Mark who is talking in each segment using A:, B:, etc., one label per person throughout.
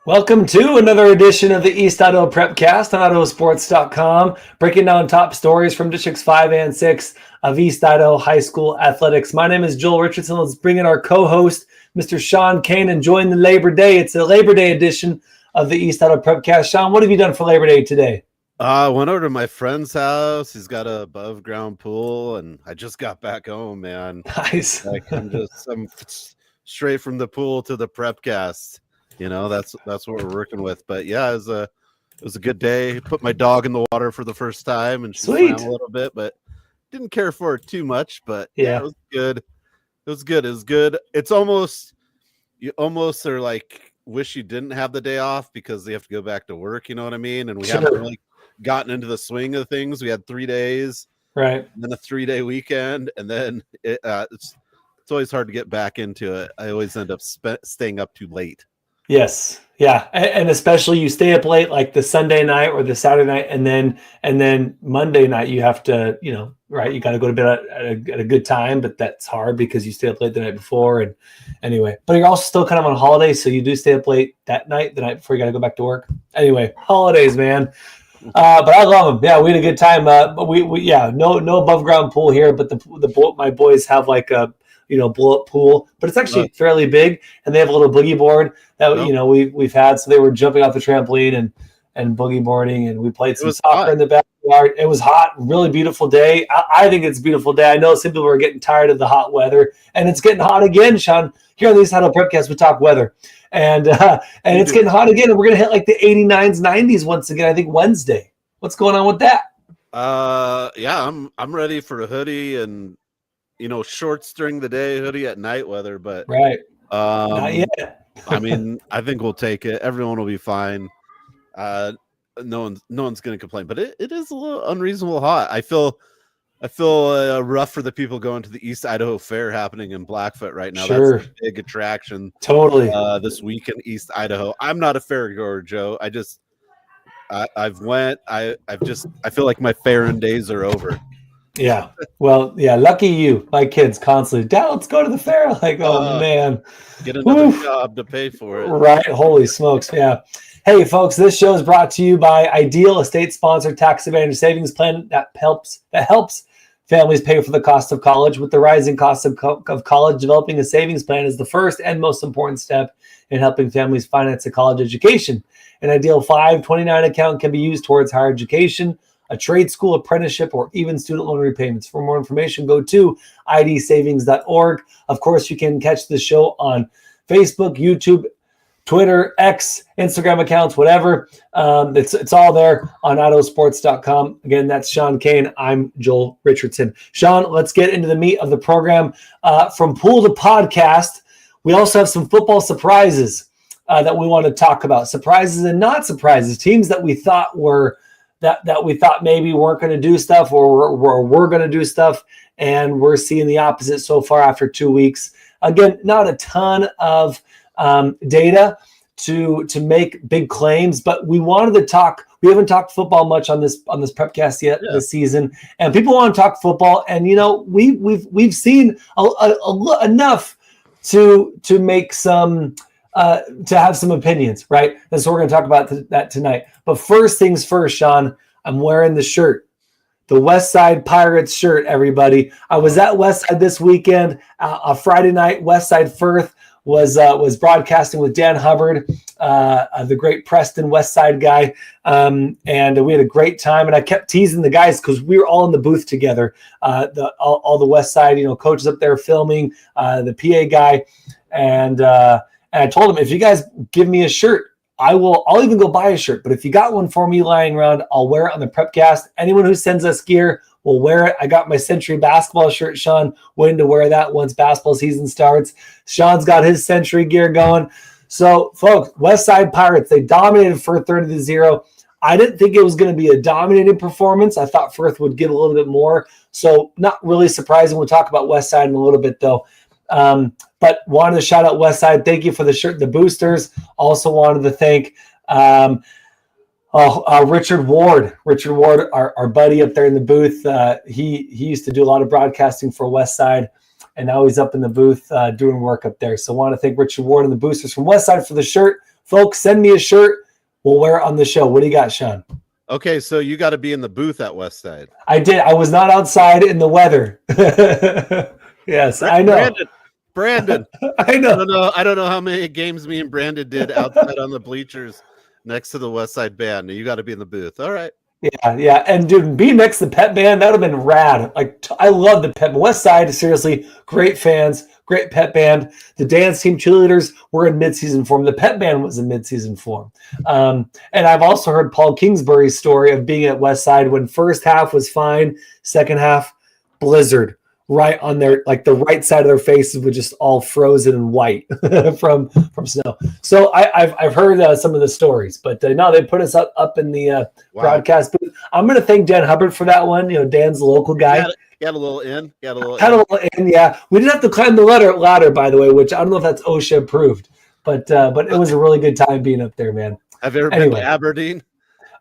A: Welcome to another edition of the East Idaho Prepcast on IdahoSports.com, breaking down top stories from Districts 5 and 6 of East Idaho High School athletics. My name is Joel Richardson. Let's bring in our co-host, Mr. Sean Kane, enjoying the Labor Day. It's a Labor Day edition of the East Idaho Prepcast. Sean, what have you done for Labor Day today?
B: I went over to my friend's house. He's got a above ground pool, and I just got back home, man.
A: Nice.
B: I'm straight from the pool to the Prepcast. You know, that's what we're working with. But yeah, it was a good day. Put my dog in the water for the first time, and she swam a little bit, but didn't care for it too much. But yeah, it was good. It was good. It's almost, you almost are like wish you didn't have the day off because they have to go back to work. You know what I mean? And we haven't really gotten into the swing of things. We had 3 days,
A: right?
B: And then a 3-day weekend, and then it's always hard to get back into it. I always end up staying up too late.
A: Yes. Yeah. And especially you stay up late, like the Sunday night or the Saturday night. And then Monday night, you have to, right. You got to go to bed at a good time, but that's hard because you stay up late the night before. And anyway, but you're also still kind of on holiday. So you do stay up late that night, the night before you got to go back to work. Anyway, holidays, man. But I love them. Yeah. We had a good time. But we no above ground pool here, but my boys have like a, blow-up pool, but it's actually fairly big, and they have a little boogie board that we've had. So they were jumping off the trampoline and boogie boarding, and we played some soccer in the backyard. It was hot, really beautiful day. I think it's a beautiful day. I know some people are getting tired of the hot weather, and it's getting hot again, Sean. Here on the East Idaho Prepcast, we talk weather, and it's getting hot again, and we're gonna hit like the 89s, 90s once again. I think Wednesday. What's going on with that?
B: Yeah, I'm ready for a hoodie and shorts during the day, hoodie at night weather, but
A: right. Not yet.
B: I mean, I think we'll take it. Everyone will be fine. No one's going to complain, but it is a little unreasonable hot. I feel rough for the people going to the East Idaho Fair happening in Blackfoot right now.
A: Sure.
B: That's a big attraction.
A: Totally.
B: This week in East Idaho. I'm not a fair goer, Joe. I've went. I feel like my fairing days are over.
A: Yeah. Well, yeah. Lucky you. My kids constantly, Dad, let's go to the fair. Like, oh man,
B: get another job to pay for it.
A: Right. Holy smokes. Yeah. Hey, folks, this show is brought to you by Ideal, a state-sponsored tax advantage savings plan that helps families pay for the cost of college. With the rising cost of college, developing a savings plan is the first and most important step in helping families finance a college education. An Ideal 529 account can be used towards higher education, a trade school, apprenticeship, or even student loan repayments. For more information, go to idsavings.org. Of course, you can catch the show on Facebook, YouTube, Twitter, X, Instagram accounts, whatever. It's all there on IdahoSports.com. Again, that's Sean Kane. I'm Joel Richardson. Sean, let's get into the meat of the program. From pool to podcast, we also have some football surprises that we want to talk about. Surprises and not surprises. Teams that we thought were that we thought maybe weren't going to do stuff or we're going to do stuff, and we're seeing the opposite so far after 2 weeks. Again, not a ton of data to make big claims, but we wanted to talk. We haven't talked football much on this Prepcast yet this season, and people want to talk football. And we've seen enough to make some. To have some opinions, right? And so we're going to talk about that tonight. But first things first, Sean, I'm wearing the shirt, the West Side Pirates shirt, everybody. I was at West Side this weekend. A Friday night, West Side Firth was broadcasting with Dan Hubbard, the great Preston West Side guy, and we had a great time. And I kept teasing the guys because we were all in the booth together. All the West Side, coaches up there filming, the PA guy, and I told him, if you guys give me a shirt, I'll even go buy a shirt. But if you got one for me lying around, I'll wear it on the Prepcast. Anyone who sends us gear will wear it. I got my Century basketball shirt, Sean, waiting to wear that once basketball season starts. Sean's got his Century gear going. So, folks, West Side Pirates, they dominated Firth 30-0. I didn't think it was going to be a dominating performance. I thought Firth would get a little bit more. So, not really surprising. We'll talk about West Side in a little bit, though. But wanted to shout out West Side. Thank you for the shirt, the boosters. Also wanted to thank Richard Ward. Richard Ward, our buddy up there in the booth. He used to do a lot of broadcasting for West Side, and now he's up in the booth doing work up there. So I want to thank Richard Ward and the boosters from West Side for the shirt. Folks, send me a shirt. We'll wear it on the show. What do you got, Sean?
B: Okay, so you got to be in the booth at Westside.
A: I did. I was not outside in the weather. Yes, I know.
B: Brandon.
A: I know.
B: I don't know how many games me and Brandon did outside on the bleachers next to the Westside band. You got to be in the booth. All right.
A: Yeah. And dude, being next to the pet band, that would have been rad. Like, I love the pet. Westside, seriously, great fans, great pet band. The dance team cheerleaders were in midseason form. The pet band was in midseason form. And I've also heard Paul Kingsbury's story of being at Westside when first half was fine, second half, blizzard. Right on their, like the right side of their faces was just all frozen and white from snow. So I've heard some of the stories, but no, they put us up in the broadcast booth. I'm going to thank Dan Hubbard for that one. Dan's the local guy.
B: Got a little in.
A: Had a little in. Yeah, we didn't have to climb the ladder, by the way, which I don't know if that's OSHA approved, but it was a really good time being up there, man.
B: Have you ever been to Aberdeen?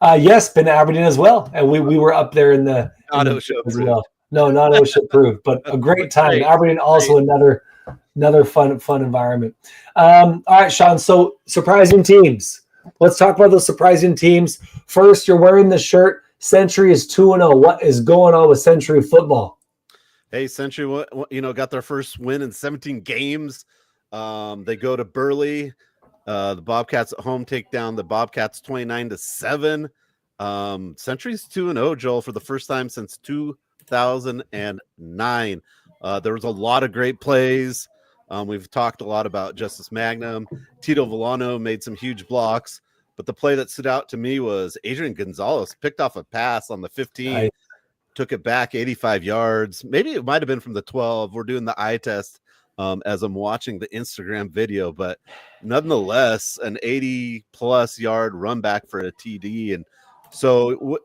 A: Yes, been to Aberdeen as well, and we were up there in the
B: OSHA
A: as well. No, not OSHA approved, but a great time. Aberdeen also another fun environment. All right, Sean. So surprising teams. Let's talk about those surprising teams. First, you're wearing the shirt. Century is 2-0. What is going on with Century football?
B: Hey, Century, got their first win in 17 games. They go to Burley. The Bobcats at home take down the Bobcats 29-7. Century's 2-0, Joel, for the first time since 2009. There was a lot of great plays. We've talked a lot about Justice Magnum. Tito Villano made some huge blocks, but the play that stood out to me was Adrian Gonzalez picked off a pass on the 15, took it back 85 yards. Maybe it might have been from the 12. We're doing the eye test as I'm watching the Instagram video, but nonetheless, an 80-plus yard run back for a TD. And so,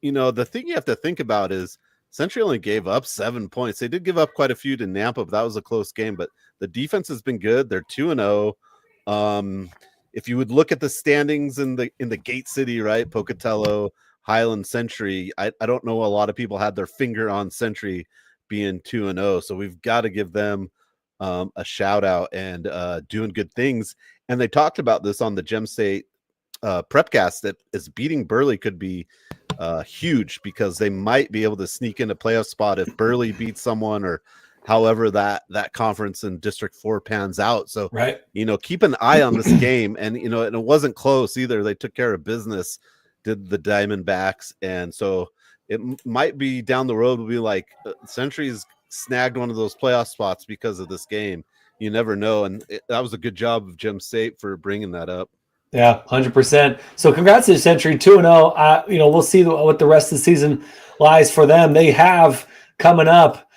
B: the thing you have to think about is Century only gave up 7 points. They did give up quite a few to Nampa, but that was a close game. But the defense has been good. They're 2-0. If you would look at the standings in the Gate City, right, Pocatello, Highland, Century, I don't know a lot of people had their finger on Century being 2-0. So we've got to give them a shout out and doing good things. And they talked about this on the Gem State Prepcast that is beating Burley could be huge because they might be able to sneak in a playoff spot if Burley beats someone or however that conference in District 4 pans out. So,
A: right.
B: Keep an eye on this game. And, and it wasn't close either. They took care of business, did the Diamondbacks. And so it might be down the road will be like Century's snagged one of those playoff spots because of this game. You never know. And that was a good job of Gem State for bringing that up.
A: Yeah, 100%. So congrats to Century 2-0. We'll see what the rest of the season lies for them. They have coming up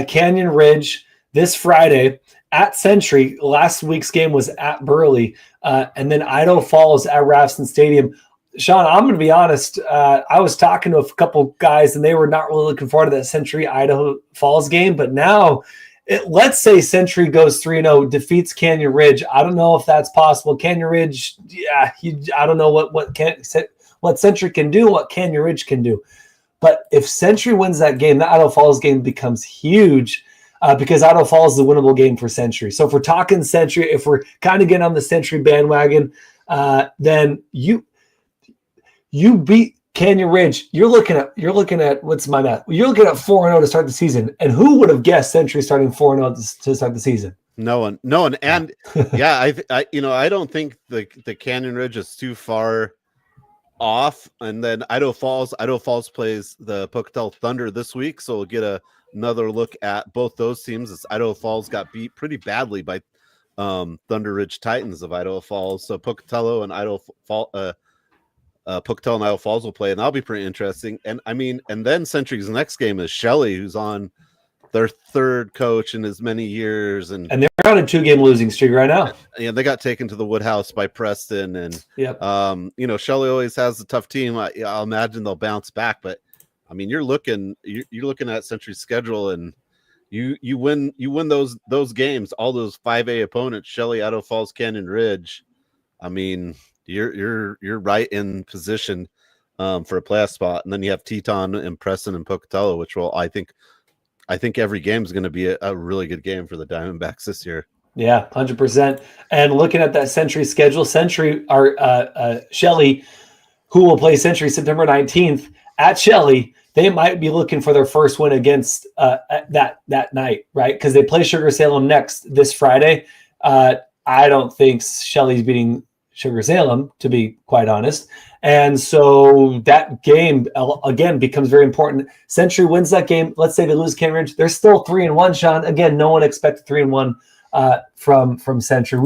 A: Canyon Ridge this Friday at Century. Last week's game was at Burley, and then Idaho Falls at Rafson Stadium. Sean, I'm going to be honest. I was talking to a couple guys, and they were not really looking forward to that Century Idaho Falls game. But now, let's say Century goes 3-0, defeats Canyon Ridge. I don't know if that's possible. Canyon Ridge, I don't know what Century can do, what Canyon Ridge can do. But if Century wins that game, the Idaho Falls game becomes huge because Idaho Falls is a winnable game for Century. So if we're talking Century, if we're kind of getting on the Century bandwagon, then you beat Canyon Ridge. You're looking at what's my math? You're looking at 4-0 to start the season. And who would have guessed Century starting 4-0 to start the season? No one.
B: And yeah, I don't think the Canyon Ridge is too far off. And then Idaho Falls plays the Pocatello Thunder this week, so we'll get another look at both those teams. As Idaho Falls got beat pretty badly by Thunder Ridge Titans of Idaho Falls, so Pocatello and Idaho Falls will play, and that'll be pretty interesting. And then Century's next game is Shelley, who's on their third coach in as many years, and
A: they're on a 2-game losing streak right now.
B: Yeah, they got taken to the Woodhouse by Preston, and
A: yep.
B: Shelley always has a tough team. I'll imagine they'll bounce back, but you're looking at Century's schedule, and you win those games, all those 5A opponents, Shelley, Idaho Falls, Canyon Ridge. You're right in position for a playoff spot, and then you have Teton and Preston and Pocatello, which will I think every game is going to be a really good game for the Diamondbacks this year.
A: Yeah, 100%. And looking at that Century schedule, Century are Shelley, who will play Century September 19th at Shelley. They might be looking for their first win against that night, right? Because they play Sugar Salem next this Friday. I don't think Shelley's beating Sugar Salem, to be quite honest. And so that game, again, becomes very important. Century wins that game. Let's say they lose Cambridge. They're still 3-1, Sean. Again, no one expected 3-1 from Century.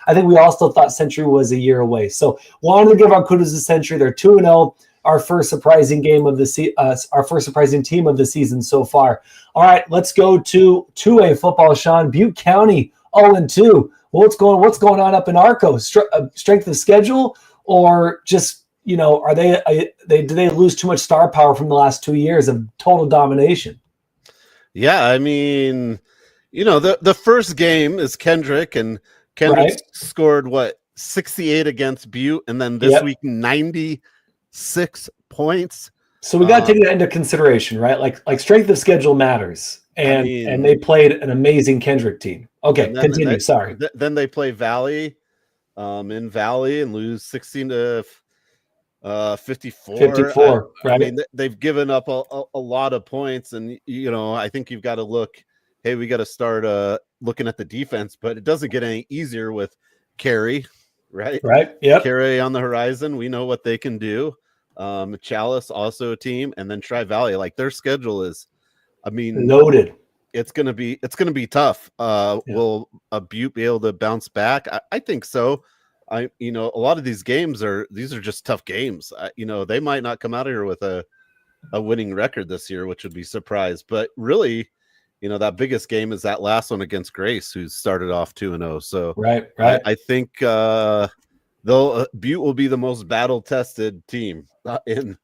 A: I think we all still thought Century was a year away. So wanted to give our kudos to Century. They're 2-0. Our first surprising game of the our first surprising team of the season so far. All right, let's go to 2A football, Sean. Butte County 0-2. What's going on up in Arco? Strength of schedule, or just do they lose too much star power from the last 2 years of total domination?
B: Yeah, I mean, the first game is Kendrick, and Kendrick scored 68 against Butte, and then this week 96 points.
A: So we got to take that into consideration, right? Like strength of schedule matters, and they played an amazing Kendrick team. Okay, continue. Sorry.
B: Then they play Valley, in Valley, and lose 16 to 54.
A: 54. Right.
B: I mean, they've given up a lot of points, and I think you've got to look. Hey, we got to start looking at the defense, but it doesn't get any easier with Carey, right?
A: Right. Yep.
B: Carey on the horizon. We know what they can do. Chalice also a team, and then Tri Valley. Like, their schedule is,
A: loaded.
B: It's gonna be tough. Will Butte be able to bounce back? I think so. A lot of these games are just tough games. They might not come out of here with a winning record this year, which would be surprised. But really, that biggest game is that last one against Grace, who started off 2-0. So
A: right.
B: I think Butte will be the most battle tested team in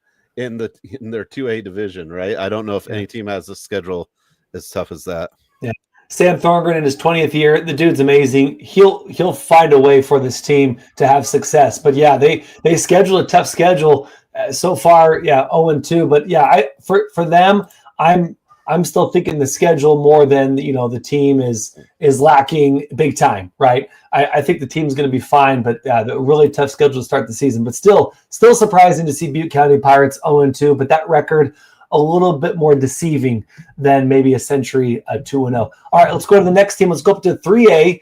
B: their 2A division, right? I don't know if any team has a schedule as tough as that.
A: Yeah. Sam Thorngren in his 20th year, the dude's amazing. He'll find a way for this team to have success. But yeah, they schedule a tough schedule so far. Yeah, 0-2. But yeah, for them, I'm still thinking the schedule more than the team is lacking big time, right? I think the team's going to be fine, but the really tough schedule to start the season. But still surprising to see Butte County Pirates 0-2, but that record a little bit more deceiving than maybe a Century 2-0. All right, let's go to the next team. Let's go up to 3A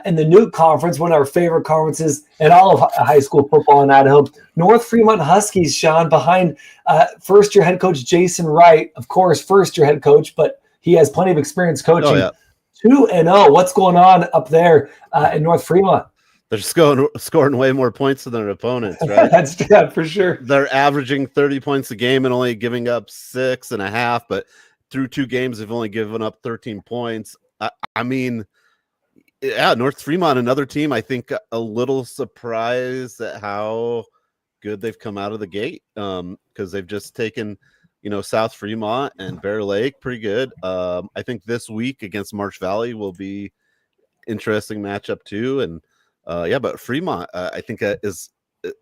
A: in the Newt Conference, one of our favorite conferences in all of high school football in Idaho. North Fremont Huskies, Sean, behind first-year head coach Jason Wright. Of course, first-year head coach, but he has plenty of experience coaching. 2-0. What's going on up there in North Fremont?
B: They're just scoring way more points than their opponents, right?
A: That's for sure.
B: They're averaging 30 points a game and only giving up 6.5, but through 2 games, they've only given up 13 points. North Fremont, another team, I think a little surprised at how good they've come out of the gate, because they've just taken, South Fremont and Bear Lake pretty good. I think this week against Marsh Valley will be interesting matchup too. And but Fremont, I think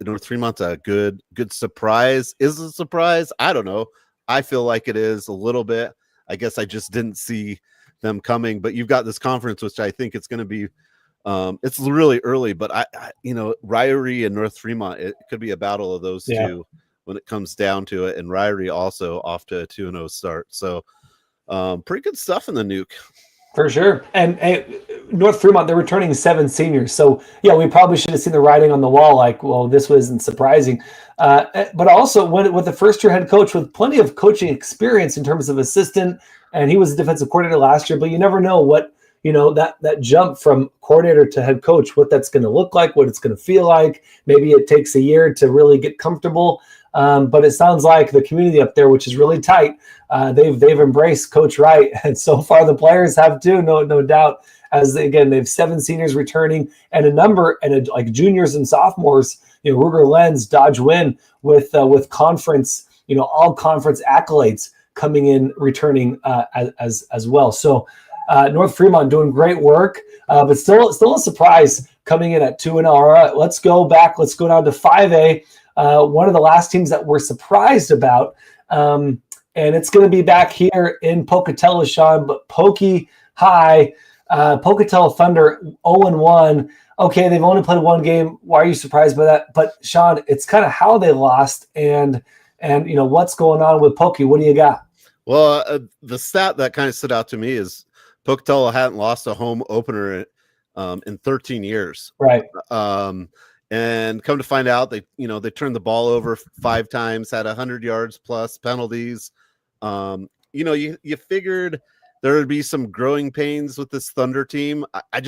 B: North Fremont's a good surprise. Is it a surprise? I don't know. I feel like it is a little bit. I guess I just didn't see them coming, but you've got this conference, which I think it's going to be, it's really early, but Ryrie and North Fremont, it could be a battle of those two when it comes down to it. And Ryrie also off to a 2-0 start. So pretty good stuff in the Nuke.
A: For sure. And North Fremont, they're returning 7 seniors. So, yeah, we probably should have seen the writing on the wall, like, well, this wasn't surprising. But also with the first-year head coach with plenty of coaching experience in terms of assistant, and he was a defensive coordinator last year, but you never know what, that jump from coordinator to head coach, what that's going to look like, what it's going to feel like. Maybe it takes a year to really get comfortable. But it sounds like the community up there, which is really tight, they've embraced Coach Wright, and so far the players have too, no doubt. As they have 7 seniors returning and a number like juniors and sophomores. Ruger Lenz, Dodge Win with conference, all conference accolades coming in, returning as well. So North Fremont doing great work, but still a surprise coming in at 2-0. All right, let's go back. Let's go down to 5A. One of the last teams that we're surprised about, and it's going to be back here in Pocatello, Sean, but Pokey High, Pocatello Thunder 0-1. Okay, they've only played one game. Why are you surprised by that? But Sean, it's kind of how they lost and what's going on with Pokey. What do you got?
B: Well, the stat that kind of stood out to me is Pocatello hadn't lost a home opener in 13 years.
A: Right.
B: And come to find out, they turned the ball over 5 times, had 100 yards plus penalties. You figured there would be some growing pains with this Thunder team. I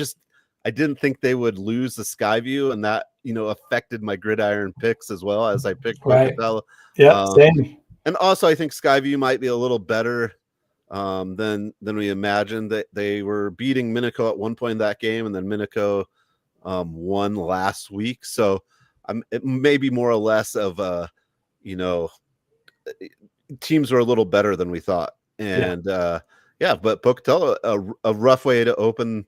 B: didn't think they would lose the Skyview, and that affected my gridiron picks as well as I picked Pocatello.
A: Yeah, same.
B: And also, I think Skyview might be a little better than we imagined. That they were beating Minico at one point in that game, and then Minico won last week. So it may be more or less of teams are a little better than we thought. And but Pocatello, a rough way to open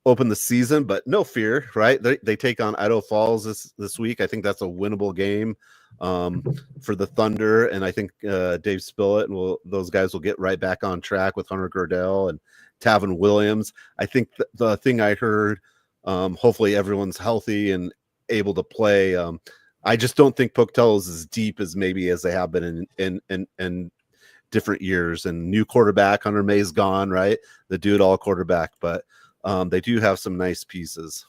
B: the season, but no fear, right? They take on Idaho Falls this week. I think that's a winnable game for the Thunder, and I think Dave Spillett and those guys will get right back on track with Hunter Gurdell and Tavin Williams. I think the thing I heard, hopefully everyone's healthy and able to play. I just don't think Pocatello is as deep as maybe as they have been in different years. And new quarterback, Hunter May's gone, right? The do-it-all quarterback, but they do have some nice pieces.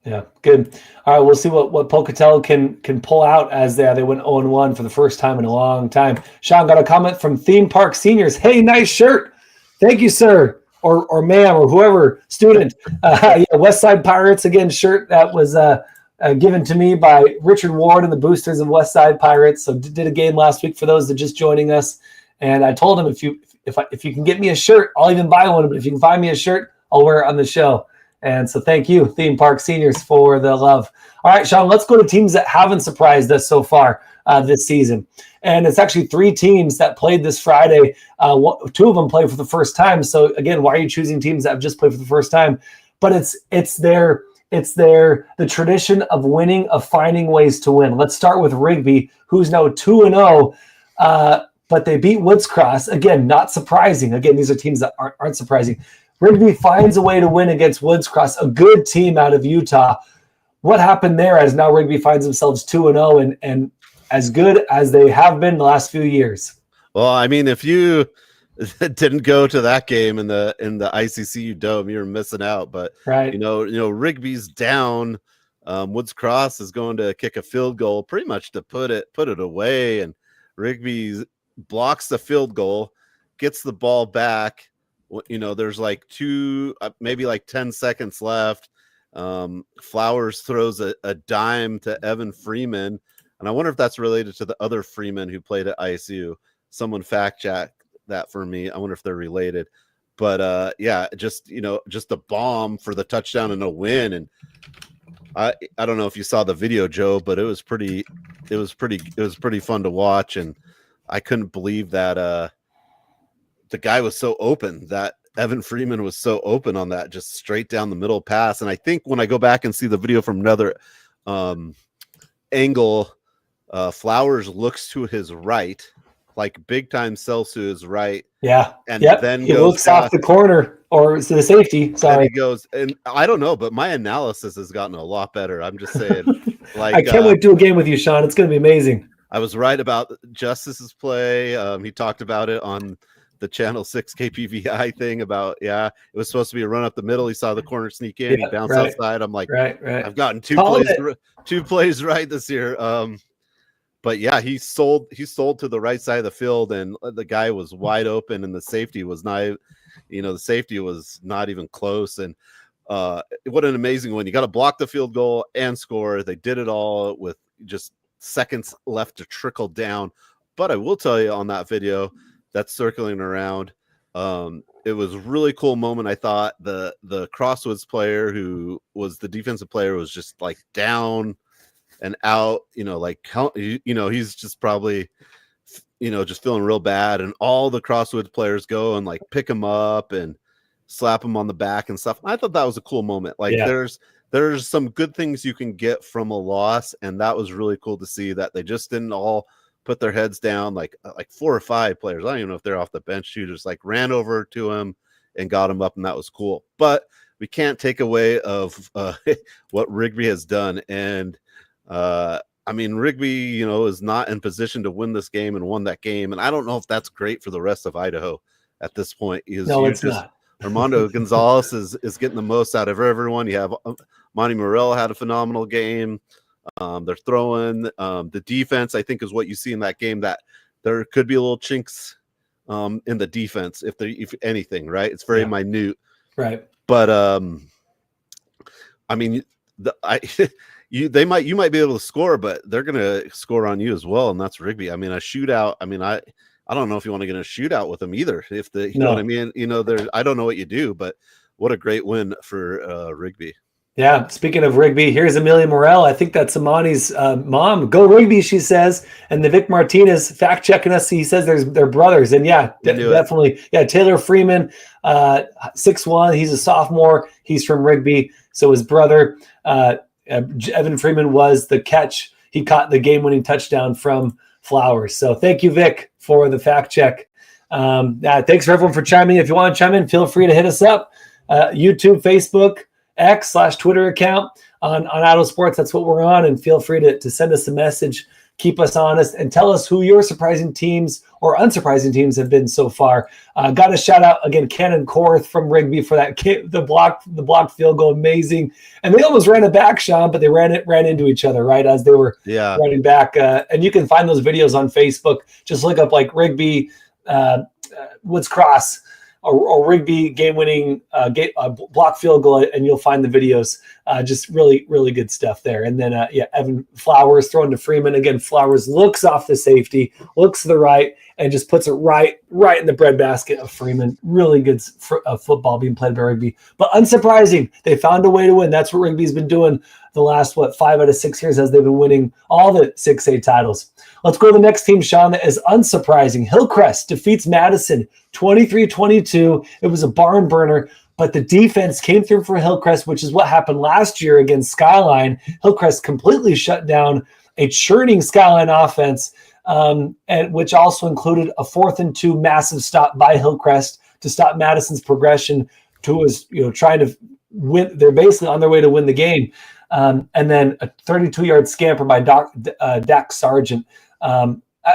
A: Yeah, good. All right, we'll see what Pocatello can pull out as they went 0-1 for the first time in a long time. Sean, got a comment from Theme Park Seniors. Hey, nice shirt. Thank you, sir, or ma'am, or whoever, student. West Side Pirates, again, shirt that was given to me by Richard Ward and the boosters of West Side Pirates. So did a game last week for those that just joining us. And I told him if you can get me a shirt, I'll even buy one. But if you can find me a shirt, I'll wear it on the show. And so thank you, Theme Park Seniors, for the love. All right, Sean, let's go to teams that haven't surprised us so far this season. And it's actually 3 teams that played this Friday. 2 of them played for the first time. So again, why are you choosing teams that have just played for the first time? But it's the tradition of winning, of finding ways to win. Let's start with Rigby, who's now 2-0. But they beat Woods Cross. Again, not surprising. Again, these are teams that aren't surprising. Rigby finds a way to win against Woods Cross, a good team out of Utah. What happened there as now Rigby finds themselves 2-0 and as good as they have been the last few years?
B: Well, I mean, if you didn't go to that game in the ICCU Dome, you're missing out. But
A: right,
B: Rigby's down. Woods Cross is going to kick a field goal, pretty much to put it away, and Rigby blocks the field goal, gets the ball back. There's like 10 seconds left. Flowers throws a dime to Evan Freeman, and I wonder if that's related to the other Freeman who played at ISU. Someone fact check that for me. I wonder if they're related. But just a bomb for the touchdown and a win. And I don't know if you saw the video, Joe, but it was pretty fun to watch, and I couldn't believe that the guy was so open, that Evan Freeman was so open on that just straight down the middle pass. And I think when I go back and see the video from another angle, Flowers looks to his right, like big time sells to his right.
A: Yeah.
B: And then
A: he looks off the corner or to the safety. Sorry.
B: He goes, and I don't know, but my analysis has gotten a lot better. I'm just saying.
A: I can't wait to do a game with you, Sean. It's going to be amazing.
B: I was right about Justice's play. He talked about it on the Channel 6 KPVI thing about, it was supposed to be a run up the middle. He saw the corner sneak in. He bounced outside. I'm like,
A: right.
B: I've gotten two plays right this year. But yeah, he sold to the right side of the field, and the guy was wide open, and the safety was not, even close. And what an amazing win. You got to block the field goal and score. They did it all with just seconds left to trickle down. But I will tell you on that video that's circling around, it was a really cool moment. I thought the Crosswoods player who was the defensive player was just like down and out, he's just probably, just feeling real bad. And all the Crosswoods players go and like pick him up and slap him on the back and stuff. I thought that was a cool moment. There's some good things you can get from a loss. And that was really cool to see that they just didn't all put their heads down. Like 4 or 5 players, I don't even know if they're off the bench too, just like ran over to him and got him up. And that was cool. But can't take away of what Rigby has done. And I mean, Rigby, is not in position to win this game and won that game. And I don't know if that's great for the rest of Idaho at this point.
A: No, it's not.
B: Armando Gonzalez is getting the most out of everyone. You have Monty Morell had a phenomenal game. They're throwing the defense, I think, is what you see in that game, that there could be a little chinks in the defense, if anything, right? It's very minute.
A: Right.
B: But I mean, you might be able to score, but they're going to score on you as well, and that's Rigby. I mean, a shootout. I mean, I don't know if you want to get in a shootout with them either. If you know what I mean. I don't know what you do, but what a great win for Rigby. Yeah.
A: Speaking of Rigby, here's Amelia Morell. I think that's Amani's mom. Go Rigby, she says. And the Vic Martinez fact checking us. He says they're brothers. And definitely. Yeah. Taylor Freeman, 6'1". He's a sophomore. He's from Rigby. So his brother, Evan Freeman, was the catch. He caught the game-winning touchdown from Flowers. So thank you, Vic, for the fact check. Thanks for everyone for chiming in. If you want to chime in, feel free to hit us up. YouTube, Facebook, X/Twitter account on Idaho Sports. That's what we're on. And feel free to send us a message. Keep us honest and tell us who your surprising teams or unsurprising teams have been so far. Got a shout out again, Cannon Korth from Rigby for that the blocked field goal, amazing. And they almost ran it back, Sean, but they ran into each other right as they were running back. And you can find those videos on Facebook. Just look up like Rigby Woods Cross or Rigby game-winning block field goal, and you'll find the videos. Just really, really good stuff there. And then, Evan Flowers throwing to Freeman. Again, Flowers looks off the safety, looks to the right, and just puts it right in the breadbasket of Freeman. Really good football being played by Rigby. But unsurprising, they found a way to win. That's what Rigby's been doing the last, 5 out of 6 years as they've been winning all the 6A titles. Let's go to the next team, Sean, that is unsurprising. Hillcrest defeats Madison 23-22. It was a barn burner, but the defense came through for Hillcrest, which is what happened last year against Skyline. Hillcrest completely shut down a churning Skyline offense, and which also included a 4th and 2 massive stop by Hillcrest to stop Madison's progression trying to win. They're basically on their way to win the game. And then a 32-yard scamper by Dak Sargent.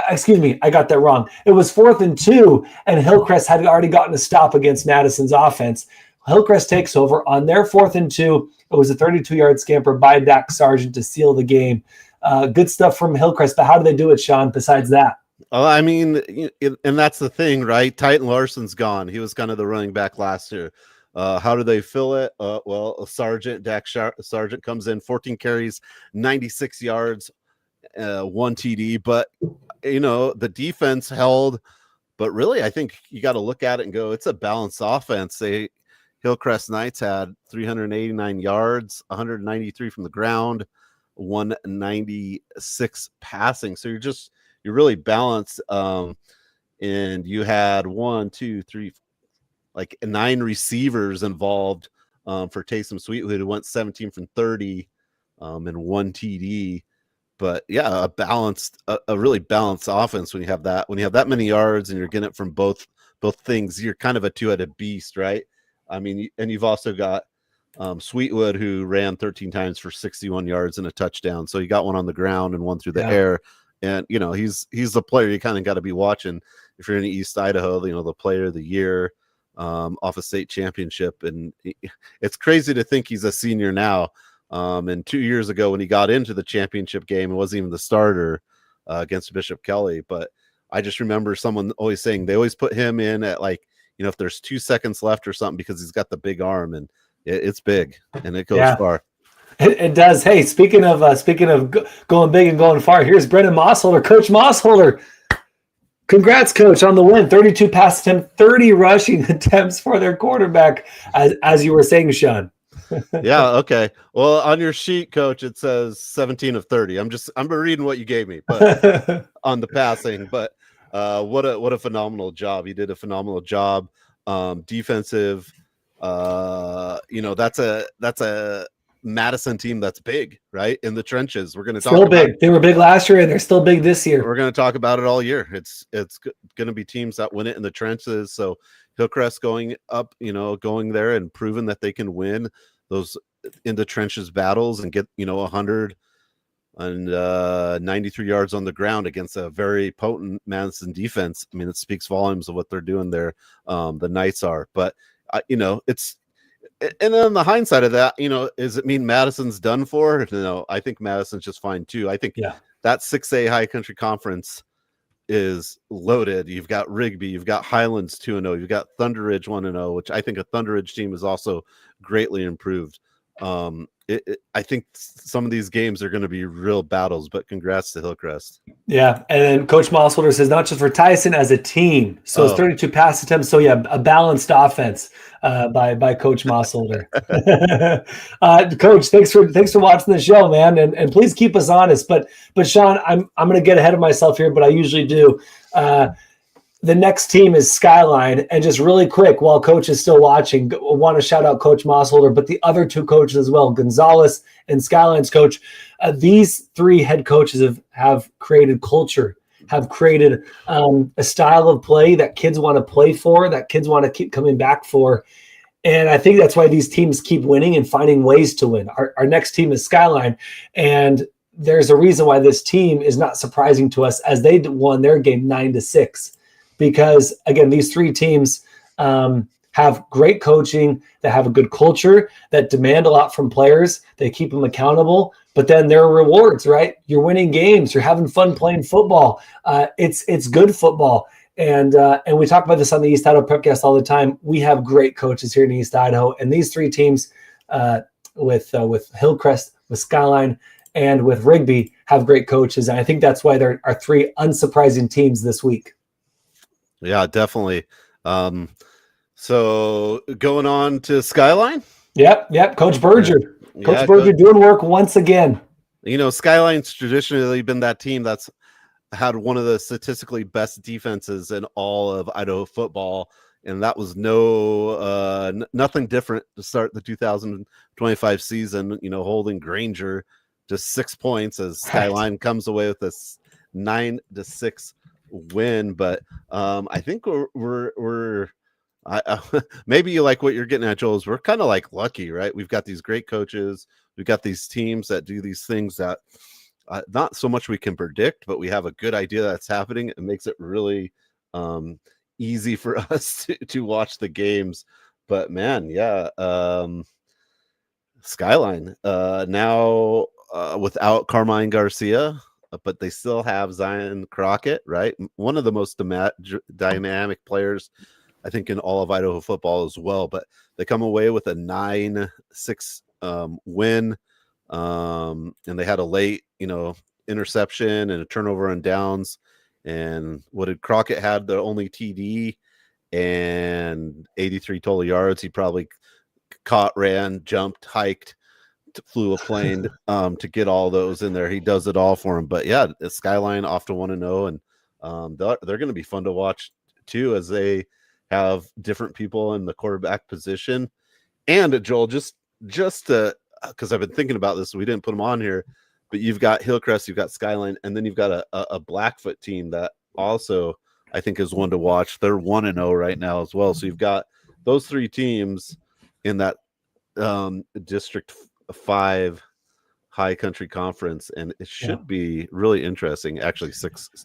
A: Excuse me, I got that wrong. It was 4th and 2, and Hillcrest had already gotten a stop against Madison's offense. Hillcrest takes over on their 4th and 2. It was a 32-yard scamper by Dak Sargent to seal the game. Good stuff from Hillcrest, but how do they do it, Sean, besides that?
B: I mean, and that's the thing, right? Titan Larson's gone. He was kind of the running back last year. How do they fill it? Dak Sargent comes in, 14 carries, 96 yards, 1 TD. But, the defense held. But really, I think you got to look at it and go, it's a balanced offense. Hillcrest Knights had 389 yards, 193 from the ground, 196 passing. So you're really balanced. And you had 9 receivers involved for Taysom Sweetwood, who went 17 from 30 and 1 TD. But yeah, a really balanced offense when you have that many yards and you're getting it from both things. You're kind of a two-headed beast, right? I mean, and you've also got Sweetwood, who ran 13 times for 61 yards and a touchdown. So you got one on the ground and one through the air. And he's the player you kind of got to be watching if you're in East Idaho. The player of the year, off a state championship, and it's crazy to think he's a senior now. And 2 years ago, when he got into the championship game, it wasn't even the starter against Bishop Kelly. But I just remember someone always saying they always put him in at if there's 2 seconds left or something, because he's got the big arm, and it's big and it goes far.
A: It does. Hey, speaking of going big and going far, here's Brendan Mossholder, Coach Mossholder. Congrats, Coach, on the win. 32 pass attempt, 30 rushing attempts for their quarterback, as you were saying, Sean.
B: Yeah. Okay. Well, on your sheet, Coach, it says 17 of 30. I'm reading what you gave me, but on the passing. But what a phenomenal job. He did a phenomenal job. Defensive. That's a Madison team that's big, right? In the trenches. We're going to talk
A: still big. They were big last year, and they're still big this year.
B: We're going to talk about it all year. It's going to be teams that win it in the trenches. So Hillcrest going up, going there and proving that they can win those in the trenches battles and get 193 yards on the ground against a very potent Madison defense. I mean, it speaks volumes of what they're doing there. The Knights are, but it's. And on the hindsight of that, does it mean Madison's done for? No, I think Madison's just fine too. I think that 6A High Country Conference is loaded. You've got Rigby, you've got Highlands 2-0, you've got Thunder Ridge 1-0, which I think a Thunder Ridge team is also greatly improved. I think some of these games are going to be real battles, but congrats to Hillcrest.
A: Yeah, and then Coach Mossholder says not just for Tyson as a team. So it's 32 pass attempts. So yeah, a balanced offense by Coach Mossholder. Coach, thanks for watching the show, man, and please keep us honest. But Sean, I'm going to get ahead of myself here, but I usually do. The next team is Skyline. And just really quick, while Coach is still watching, I want to shout out Coach Mossholder, but the other two coaches as well, Gonzalez and Skyline's coach. These three head coaches have created culture, have created a style of play that kids want to play for, that kids want to keep coming back for. And I think that's why these teams keep winning and finding ways to win. Our next team is Skyline. And there's a reason why this team is not surprising to us, as they won their game 9-6. Because, again, these three teams have great coaching, that have a good culture, that demand a lot from players. They keep them accountable. But then there are rewards, right? You're winning games. You're having fun playing football. It's good football. And we talk about this on the East Idaho Prepcast all the time. We have great coaches here in East Idaho. And these three teams with Hillcrest, with Skyline, and with Rigby have great coaches. And I think that's why there are three unsurprising teams this week.
B: Yeah, definitely. So going on to Skyline.
A: Yep. Coach Berger. Coach Berger doing work once again.
B: Skyline's traditionally been that team that's had one of the statistically best defenses in all of Idaho football. And that was nothing different to start the 2025 season, holding Granger just 6 points as Skyline comes away with this 9-6 win. But I think we're maybe you like what you're getting at, Joel, is we're kind of like lucky, right? We've got these great coaches, we've got these teams that do these things that not so much we can predict, but we have a good idea that's happening. It makes it really easy for us to watch the games. But man, Skyline now without Carmine Garcia, but they still have Zion Crockett, right? One of the most dynamic players, I think, in all of Idaho football as well. But they come away with a 9-6 win, and they had a late, interception and a turnover on downs. And what did Crockett had? The only TD and 83 total yards. He probably caught, ran, jumped, hiked, flew a plane to get all those in there. He does it all for him. But yeah, Skyline off to 1-0, and they're going to be fun to watch too, as they have different people in the quarterback position. And Joel, just because I've been thinking about this, we didn't put them on here, but you've got Hillcrest, you've got Skyline, and then you've got a Blackfoot team that also I think is one to watch. They're 1-0 right now as well. So you've got those three teams in that District 5 High Country Conference, and it should be really interesting. Actually,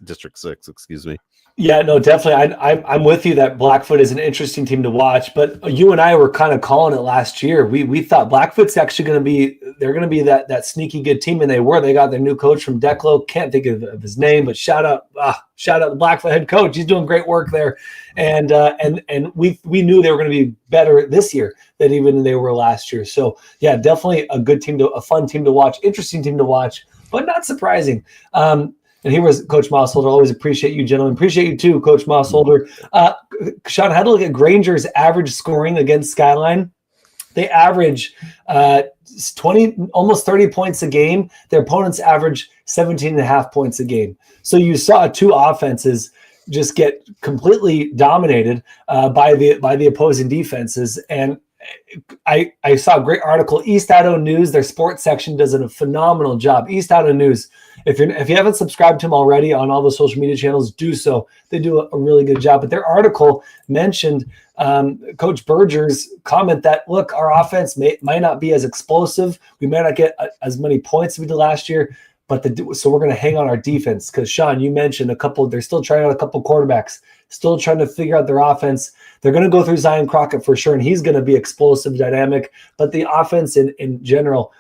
B: District 6, excuse me.
A: Yeah, no, definitely. I'm with you that Blackfoot is an interesting team to watch, but you and I were kind of calling it last year. We thought Blackfoot's actually going to be that sneaky good team, and they were. They got their new coach from Declo. Can't think of his name, but shout out the Blackfoot head coach. He's doing great work there, and we knew they were going to be better this year than even they were last year. So yeah, definitely a good team, a fun team to watch, interesting team to watch, but not surprising. And here was Coach Mossholder. Always appreciate you, gentlemen. Appreciate you too, Coach Mossholder. Sean, how to look at Granger's average scoring against Skyline? They average 20, almost 30 points a game. Their opponents average 17.5 points a game. So you saw two offenses just get completely dominated by the opposing defenses. And I saw a great article. East Idaho News, their sports section does a phenomenal job. East Idaho News. If you haven't subscribed to them already on all the social media channels, do so. They do a really good job. But their article mentioned Coach Berger's comment that, look, our offense might not be as explosive. We might not get as many points as we did last year. So we're going to hang on our defense because, Sean, you mentioned they're still trying out a couple quarterbacks, still trying to figure out their offense. They're going to go through Zion Crockett for sure, and he's going to be explosive, dynamic. But the offense in general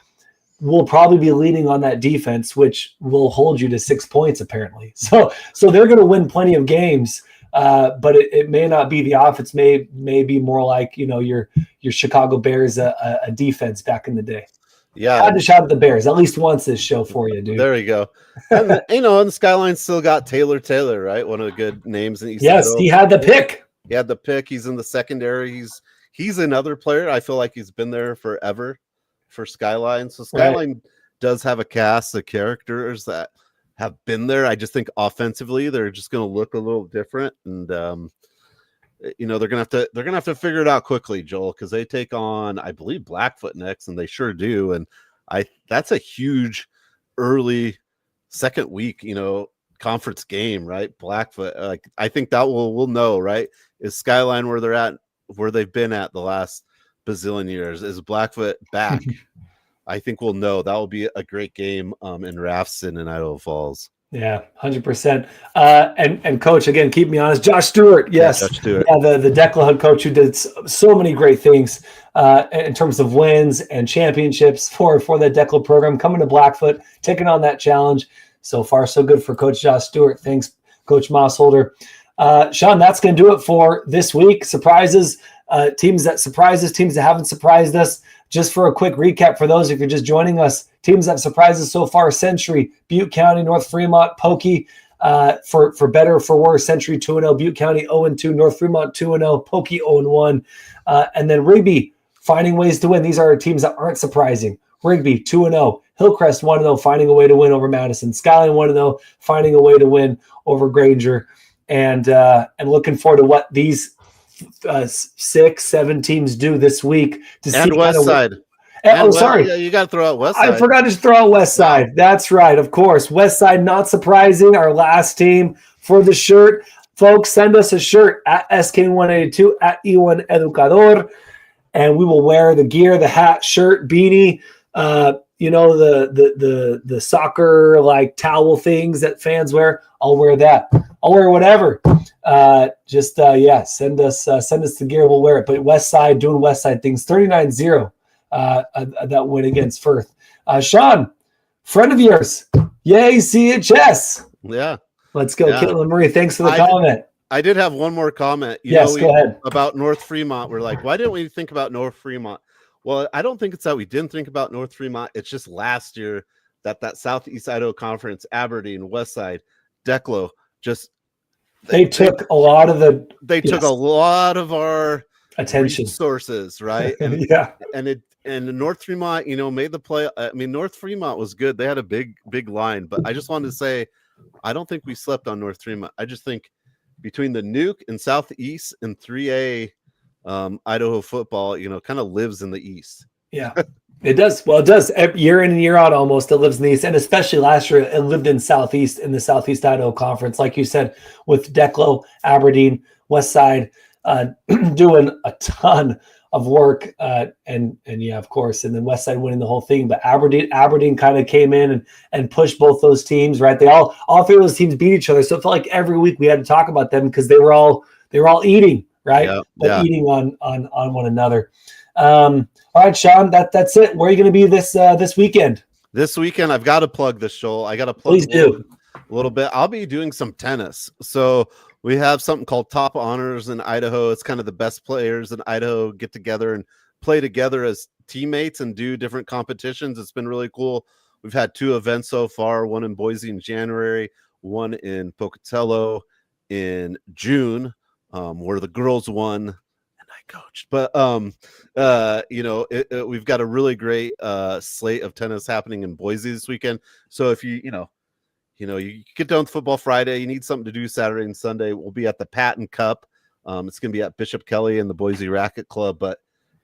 A: will probably be leaning on that defense, which will hold you to 6 points apparently. So they're going to win plenty of games, but it may not be the offense. May be more like your Chicago Bears a defense back in the day.
B: Yeah,
A: I had to shout at the Bears at least once this show for you, dude.
B: There you go. And and Skyline's still got Taylor, right? One of the good names in East Idaho.
A: He had the pick.
B: He had the pick. He's in the secondary. He's another player. I feel like he's been there forever for Skyline. So Skyline does have a cast of characters that have been there. I just think offensively they're just going to look a little different, and they're gonna have to figure it out quickly, Joel, because they take on, I believe, Blackfoot next, and they sure do. And that's a huge early second week, conference game, right? Blackfoot, I think that we'll know, right? Is Skyline where they've been at the last bazillion years? Is Blackfoot back? I think we'll know. That will be a great game in Rafson and Idaho Falls.
A: Yeah, 100%. And coach, again, keep me honest. Josh Stewart, yes,
B: Josh Stewart.
A: Yeah, the Decla head coach who did so many great things in terms of wins and championships for the Decla program, coming to Blackfoot, taking on that challenge. So far, so good for Coach Josh Stewart. Thanks, Coach Mossholder. Sean, that's going to do it for this week. Surprises, teams that surprised us, teams that haven't surprised us. Just for a quick recap for those if you're just joining us, teams that have surprised us so far: Century, Butte County, North Fremont, Pokey. For better or for worse, Century 2-0, Butte County 0-2, North Fremont 2-0, Pokey 0-1, and then Rigby finding ways to win. These are teams that aren't surprising. Rigby 2-0, Hillcrest 1-0, finding a way to win over Madison. Skyline 1-0, finding a way to win over Granger, and looking forward to what these 6-7 teams do this week to see.
B: West Side.
A: Sorry.
B: Yeah, you got to throw out West Side.
A: I forgot to throw out West Side. That's right, of course. West Side, not surprising. Our last team for the shirt. Folks, send us a shirt at SK182 at E1 Educador, and we will wear the gear, the hat, shirt, beanie, the soccer like towel things that fans wear. I'll wear that. I'll wear whatever. Send us the gear. We'll wear it. But West Side doing West Side things. 39-0 that win against Firth. Sean, friend of yours. Yay, CHS.
B: Yeah.
A: Let's go. Yeah. Caitlin Marie, thanks for the comment.
B: I did have one more comment.
A: Go ahead.
B: About North Fremont. We're like, why didn't we think about North Fremont? Well, I don't think it's that we didn't think about North Fremont. It's just last year that Southeast Idaho Conference, Aberdeen, Westside, Declo, they took a lot of our
A: attention
B: resources, right? And and North Fremont, made the play. I mean, North Fremont was good. They had a big line, but I just wanted to say, I don't think we slept on North Fremont. I just think between the Nuke and Southeast and 3A Idaho football, kind of lives in the East.
A: Yeah, it does. Well, it does. Year in and year out, almost, it lives in the East. And especially last year, it lived in Southeast, in the Southeast Idaho Conference. Like you said, with Declo, Aberdeen, Westside, doing a ton of work. And yeah, of course. And then Westside winning the whole thing. But Aberdeen kind of came in and pushed both those teams, right? All three of those teams beat each other. So it felt like every week we had to talk about them because they were all eating, right?
B: Yeah.
A: Eating on one another. All right, Sean, that's it. Where are you going to be this weekend?
B: This weekend, I've got to plug this, Joel. I got to plug
A: Please do.
B: A little bit. I'll be doing some tennis. So we have something called Top Honors in Idaho. It's kind of the best players in Idaho get together and play together as teammates and do different competitions. It's been really cool. We've had 2 events so far, one in Boise in January, one in Pocatello in June, where the girls won. Coached, but we've got a really great slate of tennis happening in Boise this weekend. So if you get done with football Friday, you need something to do Saturday and Sunday, we'll be at the Patton Cup. It's going to be at Bishop Kelly and the Boise Racket Club, but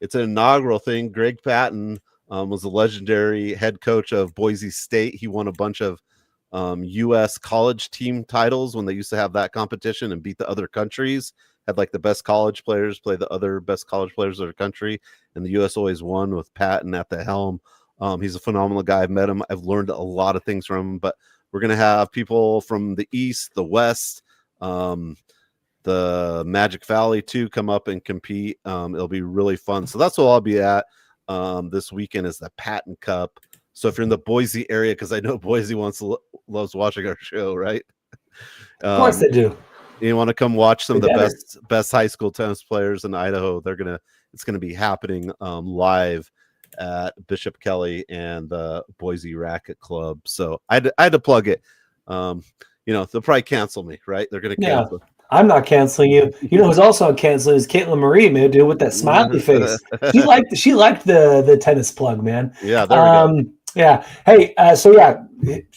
B: it's an inaugural thing. Greg Patton was the legendary head coach of Boise State. He won a bunch of U.S. college team titles when they used to have that competition and beat the other countries. Had like the best college players play the other best college players of their country, and the U.S. always won with Patton at the helm. He's a phenomenal guy. I've met him. I've learned a lot of things from him, but we're going to have people from the East, the West, the Magic Valley too come up and compete. It'll be really fun. So that's what I'll be at this weekend is the Patton Cup. So if you're in the Boise area, because I know Boise loves watching our show, right?
A: Of course they do.
B: You want to come watch some of the best high school tennis players in Idaho? It's gonna be happening live at Bishop Kelly and the Boise Racket Club. So I had to plug it. They'll probably cancel me, right? They're gonna cancel.
A: Yeah. I'm not canceling you. You know who's also canceling is Caitlin Marie, man, dude, with that smiley face. She liked the tennis plug, man.
B: Yeah, there we go.
A: Yeah. Hey,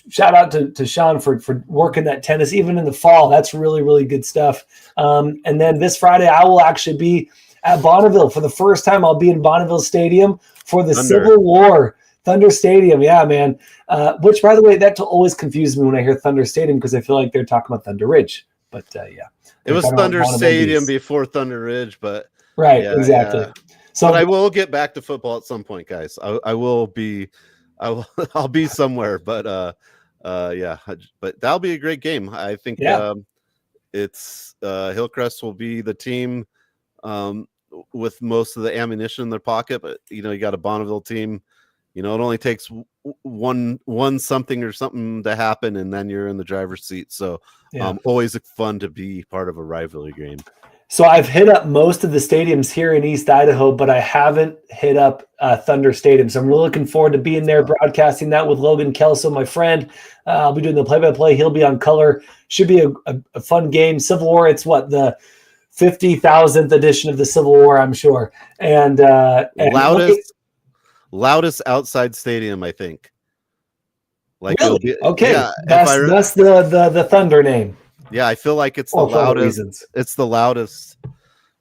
A: shout out to Sean for working that tennis, even in the fall. That's really, really good stuff. And then this Friday, I will actually be at Bonneville for the first time. I'll be in Bonneville Stadium for the Civil War Thunder Stadium. Yeah, man. Which, by the way, that always confuses me when I hear Thunder Stadium because I feel like they're talking about Thunder Ridge. But yeah,
B: it was Thunder Stadium before Thunder Ridge, but
A: right, yeah, exactly. Yeah.
B: So, but I will get back to football at some point, guys. I'll be somewhere, but but that'll be a great game. I think it's Hillcrest will be the team with most of the ammunition in their pocket, but you got a Bonneville team. It only takes one something or something to happen, and then you're in the driver's seat. So always fun to be part of a rivalry game.
A: So I've hit up most of the stadiums here in East Idaho, but I haven't hit up Thunder Stadium. So I'm really looking forward to being there, broadcasting that with Logan Kelso, my friend. I'll be doing the play-by-play. He'll be on color. Should be a fun game. Civil War, it's the 50,000th edition of the Civil War, I'm sure. And
B: loudest outside stadium, I think. Like
A: really? Okay, yeah, that's the Thunder name.
B: Yeah, I feel like it's the loudest. It's the loudest.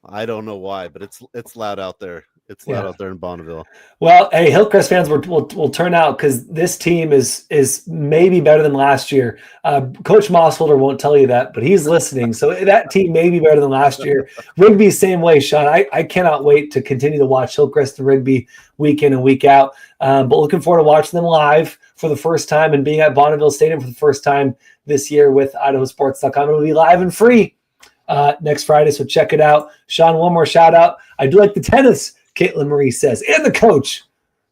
B: I don't know why, but it's loud out there. It's loud out there in Bonneville.
A: Well, hey, Hillcrest fans will turn out because this team is maybe better than last year. Coach Mossholder won't tell you that, but he's listening. So that team may be better than last year. Rigby, same way, Sean. I cannot wait to continue to watch Hillcrest and Rigby week in and week out. But looking forward to watching them live for the first time and being at Bonneville Stadium for the first time this year with IdahoSports.com. It'll be live and free next Friday, so check it out. Sean, one more shout out. I do like the tennis, Caitlin Marie says, and the coach.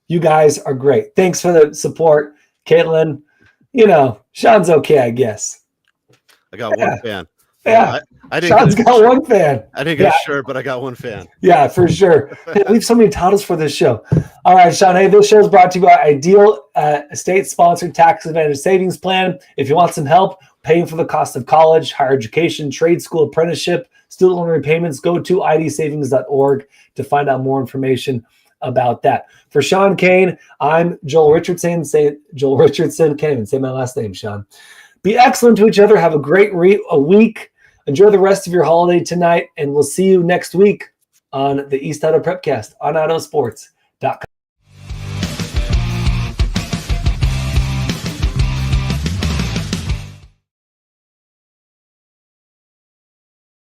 A: You guys are great. Thanks for the support, Caitlin. Sean's okay, I guess.
B: I got one fan.
A: Yeah,
B: I didn't.
A: Sean's got one fan.
B: I didn't get a shirt, but I got one fan.
A: Yeah, for sure. We have so many titles for this show. All right, Sean. Hey, this show is brought to you by Ideal State-sponsored tax advantage savings plan. If you want some help paying for the cost of college, higher education, trade school, apprenticeship, student loan repayments, go to idsavings.org to find out more information about that. For Sean Kane, I'm Joel Richardson. Joel Richardson. Can't even say my last name, Sean. Be excellent to each other. Have a great week. Enjoy the rest of your holiday tonight, and we'll see you next week on the East Idaho Prepcast on IdahoSports.com.